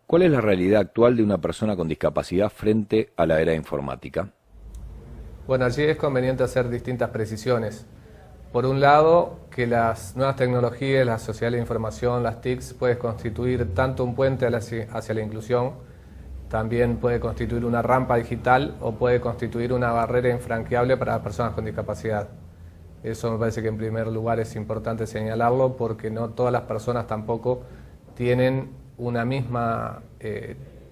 ¿Cuál es la realidad actual de una persona con discapacidad frente a la era informática? Bueno, allí es conveniente hacer distintas precisiones. Por un lado, que las nuevas tecnologías, la sociedad de la información, las TICs, pueden constituir tanto un puente hacia la inclusión, también puede constituir una rampa digital o puede constituir una barrera infranqueable para las personas con discapacidad. Eso me parece que en primer lugar es importante señalarlo porque no todas las personas tampoco tienen una misma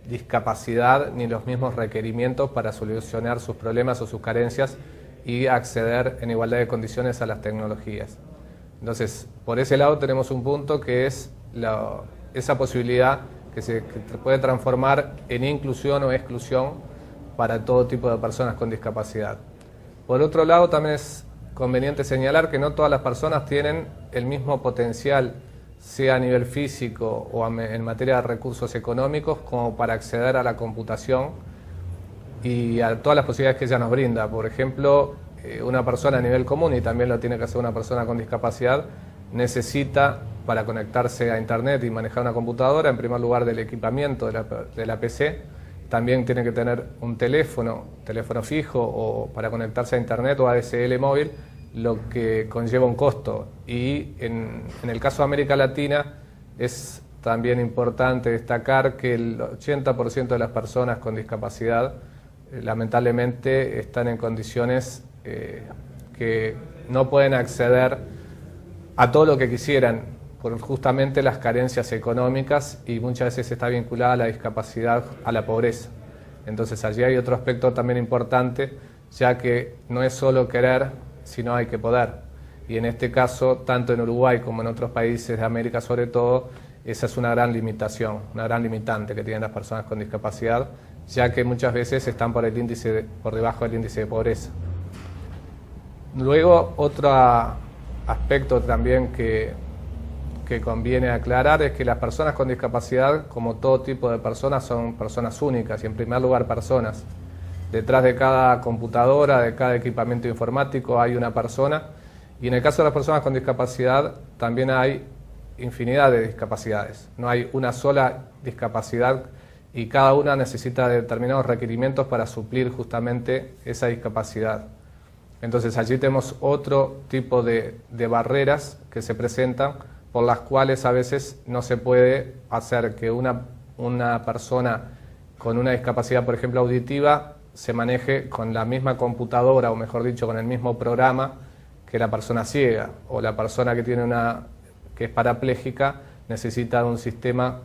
discapacidad ni los mismos requerimientos para solucionar sus problemas o sus carencias y acceder en igualdad de condiciones a las tecnologías. Entonces, por ese lado tenemos un punto que es esa posibilidad que se puede transformar en inclusión o exclusión para todo tipo de personas con discapacidad. Por otro lado, también es conveniente señalar que no todas las personas tienen el mismo potencial, sea a nivel físico o en materia de recursos económicos, como para acceder a la computación y a todas las posibilidades que ella nos brinda. Por ejemplo, una persona a nivel común, y también lo tiene que hacer una persona con discapacidad, necesita, para conectarse a Internet y manejar una computadora, en primer lugar del equipamiento de la PC, también tiene que tener un teléfono fijo o para conectarse a Internet o a ADSL móvil, lo que conlleva un costo. Y en el caso de América Latina es también importante destacar que el 80% de las personas con discapacidad lamentablemente están en condiciones que no pueden acceder a todo lo que quisieran por justamente las carencias económicas, y muchas veces está vinculada la discapacidad a la pobreza. Entonces allí hay otro aspecto también importante, ya que no es solo querer, sino hay que poder. Y en este caso, tanto en Uruguay como en otros países de América sobre todo, esa es una gran limitación, una gran limitante que tienen las personas con discapacidad, ya que muchas veces están por debajo del índice de pobreza. Luego, otro aspecto también que conviene aclarar es que las personas con discapacidad, como todo tipo de personas, son personas únicas y en primer lugar personas. Detrás de cada computadora, de cada equipamiento informático hay una persona, y en el caso de las personas con discapacidad también hay infinidad de discapacidades. No hay una sola discapacidad y cada una necesita determinados requerimientos para suplir justamente esa discapacidad. Entonces allí tenemos otro tipo de barreras que se presentan, por las cuales a veces no se puede hacer que una persona con una discapacidad, por ejemplo auditiva, se maneje con la misma computadora, o mejor dicho, con el mismo programa que la persona ciega, o la persona que es parapléjica necesita un sistema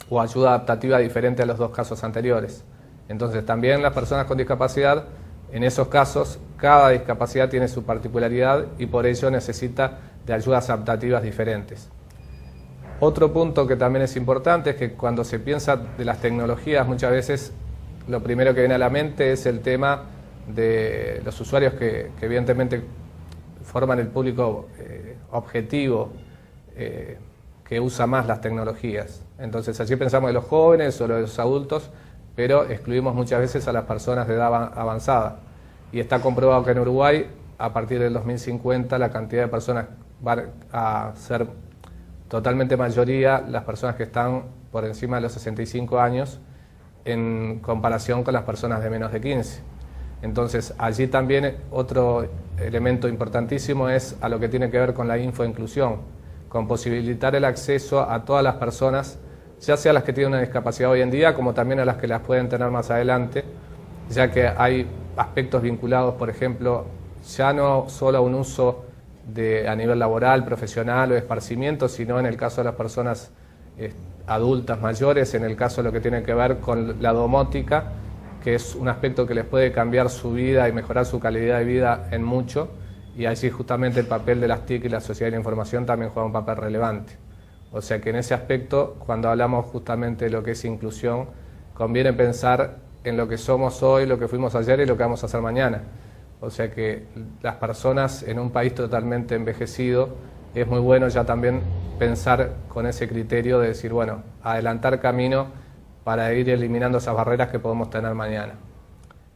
o ayuda adaptativa diferente a los dos casos anteriores. Entonces también las personas con discapacidad, en esos casos, cada discapacidad tiene su particularidad y por ello necesita de ayudas adaptativas diferentes. Otro punto que también es importante es que cuando se piensa de las tecnologías, muchas veces lo primero que viene a la mente es el tema de los usuarios que evidentemente forman el público objetivo que usa más las tecnologías. Entonces allí pensamos en los jóvenes o los adultos, pero excluimos muchas veces a las personas de edad avanzada. Y está comprobado que en Uruguay, a partir del 2050, la cantidad de personas va a ser totalmente mayoría las personas que están por encima de los 65 años en comparación con las personas de menos de 15. Entonces allí también otro elemento importantísimo es a lo que tiene que ver con la infoinclusión, con posibilitar el acceso a todas las personas, ya sea las que tienen una discapacidad hoy en día como también a las que las pueden tener más adelante, ya que hay aspectos vinculados, por ejemplo, ya no solo a un uso a nivel laboral, profesional o de esparcimiento, sino en el caso de las personas adultas mayores, en el caso de lo que tiene que ver con la domótica, que es un aspecto que les puede cambiar su vida y mejorar su calidad de vida en mucho, y allí justamente el papel de las TIC y la sociedad de la información también juega un papel relevante. O sea que en ese aspecto, cuando hablamos justamente de lo que es inclusión, conviene pensar en lo que somos hoy, lo que fuimos ayer y lo que vamos a hacer mañana. O sea que las personas en un país totalmente envejecido, es muy bueno ya también pensar con ese criterio de decir, bueno, adelantar camino para ir eliminando esas barreras que podemos tener mañana.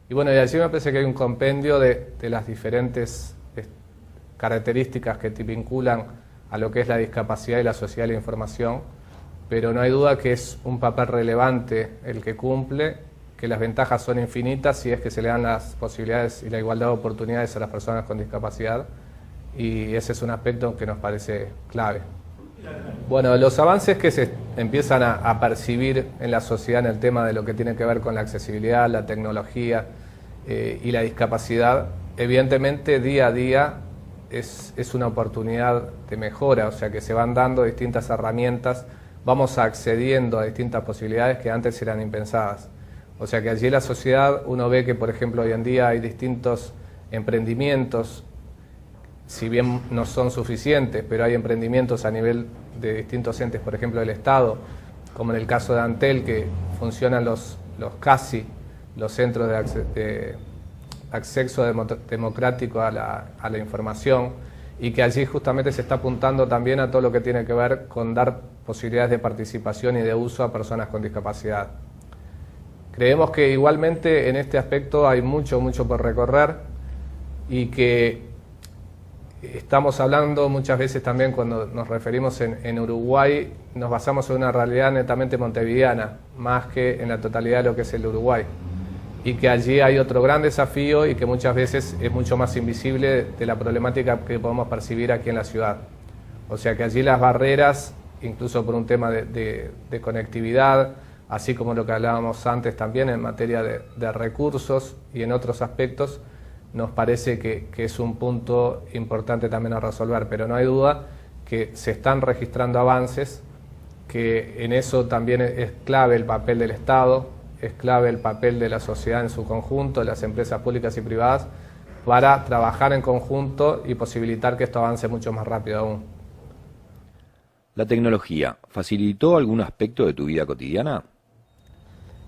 Y bueno, y allí me parece que hay un compendio de las diferentes características que te vinculan a lo que es la discapacidad y la sociedad de la información, pero no hay duda que es un papel relevante el que cumple, que las ventajas son infinitas si es que se le dan las posibilidades y la igualdad de oportunidades a las personas con discapacidad, y ese es un aspecto que nos parece clave. Bueno, los avances que se empiezan a percibir en la sociedad en el tema de lo que tiene que ver con la accesibilidad, la tecnología y la discapacidad, evidentemente día a día es una oportunidad de mejora, o sea que se van dando distintas herramientas, vamos accediendo a distintas posibilidades que antes eran impensadas. O sea que allí en la sociedad uno ve que, por ejemplo, hoy en día hay distintos emprendimientos, si bien no son suficientes, pero hay emprendimientos a nivel de distintos entes, por ejemplo del Estado, como en el caso de Antel, que funcionan los CASI, los centros de acceso democrático a la información, y que allí justamente se está apuntando también a todo lo que tiene que ver con dar posibilidades de participación y de uso a personas con discapacidad. Creemos que igualmente en este aspecto hay mucho por recorrer, y que estamos hablando muchas veces también cuando nos referimos en Uruguay, nos basamos en una realidad netamente montevideana, más que en la totalidad de lo que es el Uruguay. Y que allí hay otro gran desafío y que muchas veces es mucho más invisible de la problemática que podemos percibir aquí en la ciudad. O sea que allí las barreras, incluso por un tema de conectividad, así como lo que hablábamos antes también en materia de recursos y en otros aspectos, nos parece que es un punto importante también a resolver, pero no hay duda que se están registrando avances, que en eso también es clave el papel del Estado, es clave el papel de la sociedad en su conjunto, de las empresas públicas y privadas, para trabajar en conjunto y posibilitar que esto avance mucho más rápido aún. ¿La tecnología facilitó algún aspecto de tu vida cotidiana?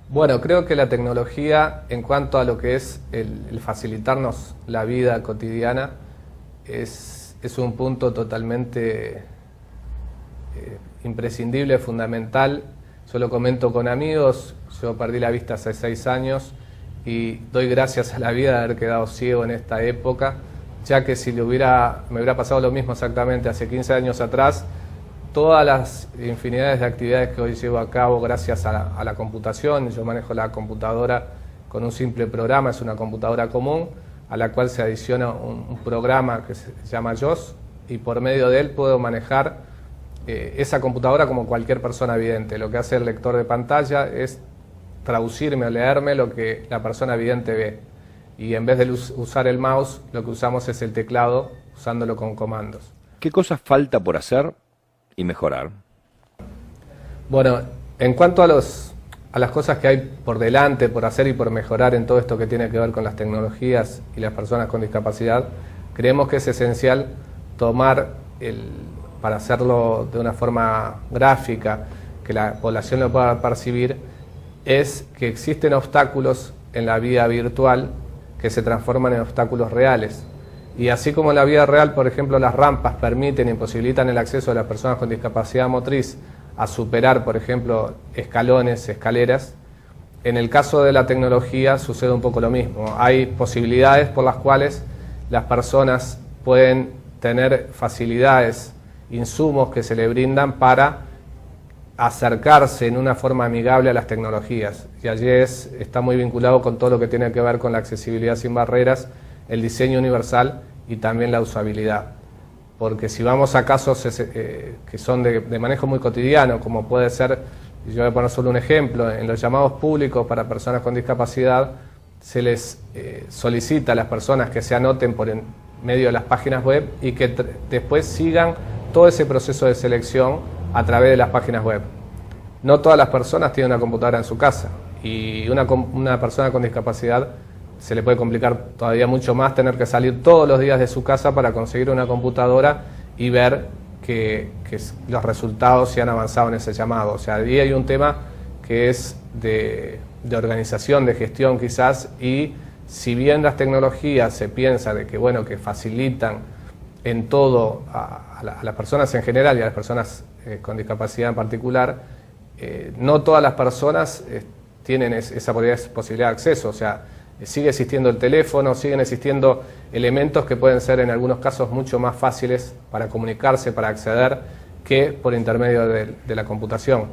Bueno, creo que la tecnología, en cuanto a lo que es el facilitarnos la vida cotidiana, es un punto totalmente imprescindible, fundamental. Yo lo comento con amigos, yo perdí la vista hace 6 años y doy gracias a la vida de haber quedado ciego en esta época, ya que si me hubiera pasado lo mismo exactamente hace 15 años atrás, todas las infinidades de actividades que hoy llevo a cabo gracias a la computación, yo manejo la computadora con un simple programa, es una computadora común, a la cual se adiciona un programa que se llama JOS, y por medio de él puedo manejar esa computadora como cualquier persona vidente. Lo que hace el lector de pantalla es traducirme o leerme lo que la persona vidente ve, y en vez de usar el mouse, lo que usamos es el teclado, usándolo con comandos. ¿Qué cosas falta por hacer y mejorar? Bueno, en cuanto a las cosas que hay por delante, por hacer y por mejorar en todo esto que tiene que ver con las tecnologías y las personas con discapacidad, creemos que es esencial tomar para hacerlo de una forma gráfica, que la población lo pueda percibir, es que existen obstáculos en la vida virtual que se transforman en obstáculos reales. Y así como en la vida real, por ejemplo, las rampas permiten y posibilitan el acceso de las personas con discapacidad motriz a superar, por ejemplo, escalones, escaleras, en el caso de la tecnología sucede un poco lo mismo. Hay posibilidades por las cuales las personas pueden tener facilidades, insumos que se le brindan para acercarse en una forma amigable a las tecnologías. Y allí está muy vinculado con todo lo que tiene que ver con la accesibilidad sin barreras, el diseño universal y también la usabilidad. Porque si vamos a casos que son de manejo muy cotidiano, como puede ser, yo voy a poner solo un ejemplo, en los llamados públicos para personas con discapacidad, se les solicita a las personas que se anoten por en medio de las páginas web y que después sigan todo ese proceso de selección a través de las páginas web. No todas las personas tienen una computadora en su casa, y una persona con discapacidad se le puede complicar todavía mucho más tener que salir todos los días de su casa para conseguir una computadora y ver que los resultados se han avanzado en ese llamado. O sea, ahí hay un tema que es de organización, de gestión quizás, y si bien las tecnologías se piensa de que, bueno, que facilitan en todo a las personas en general y a las personas con discapacidad en particular, no todas las personas tienen esa posibilidad de acceso. O sea, sigue existiendo el teléfono, siguen existiendo elementos que pueden ser en algunos casos mucho más fáciles para comunicarse, para acceder, que por intermedio de la computación.